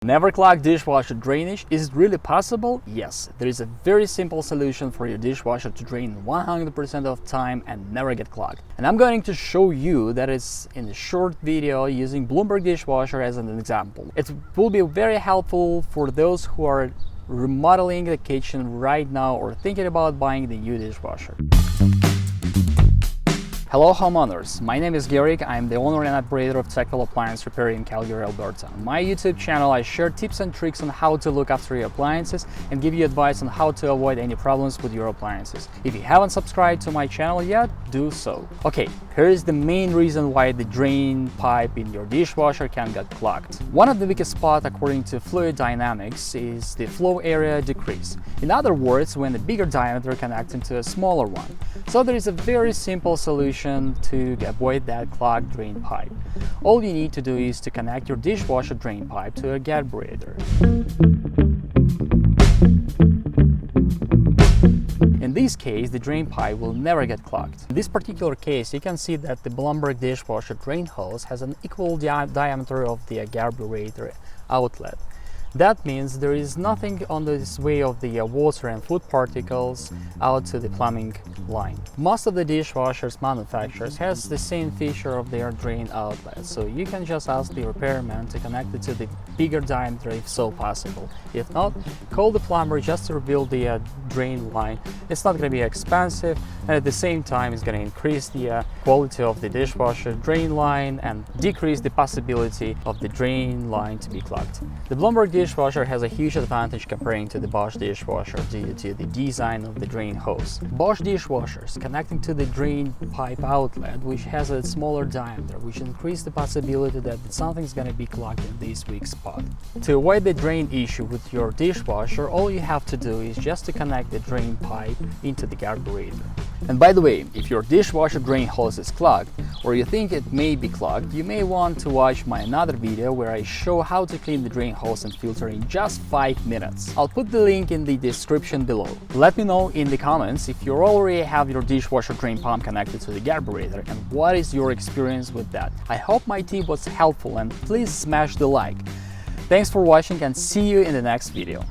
Never clog dishwasher drainage? Is it really possible? Yes, there is a very simple solution for your dishwasher to drain 100% of time and never get clogged. And I'm going to show you that is in a short video using Blomberg Dishwasher as an example. It will be very helpful for those who are remodeling the kitchen right now or thinking about buying the new dishwasher. Hello homeowners, my name is Georg. I'm the owner and operator of Technical Appliance Repair in Calgary, Alberta. On my YouTube channel I share tips and tricks on how to look after your appliances and give you advice on how to avoid any problems with your appliances. If you haven't subscribed to my channel yet, do so. Okay, here is the main reason why the drain pipe in your dishwasher can get clogged. One of the weakest spots according to fluid dynamics is the flow area decrease. In other words, when a bigger diameter connects into a smaller one. So there is a very simple solution to avoid that clogged drain pipe. All you need to do is to connect your dishwasher drain pipe to a garburator. In this case, the drain pipe will never get clogged. In this particular case, you can see that the Blomberg dishwasher drain hose has an equal diameter of the garburator outlet. That means there is nothing on this way of the water and food particles out to the plumbing line. Most of the dishwashers manufacturers has the same feature of their drain outlet, so you can just ask the repairman to connect it to the bigger diameter if so possible. If not, call the plumber just to rebuild the drain line. It's not going to be expensive, and at the same time it's going to increase the quality of the dishwasher drain line and decrease the possibility of the drain line to be clogged. The Blomberg dishwasher has a huge advantage comparing to the Bosch dishwasher due to the design of the drain hose. Bosch dishwashers connecting to the drain pipe outlet, which has a smaller diameter, which increases the possibility that something's going to be clogged in this weak spot. To avoid the drain issue with your dishwasher, all you have to do is just to connect the drain pipe into the garburator. And by the way, if your dishwasher drain hose is clogged, or you think it may be clogged, you may want to watch my another video where I show how to clean the drain hose and filter in just 5 minutes. I'll put the link in the description below. Let me know in the comments if you already have your dishwasher drain pump connected to the garburator and what is your experience with that. I hope my tip was helpful and please smash the like. Thanks for watching and see you in the next video.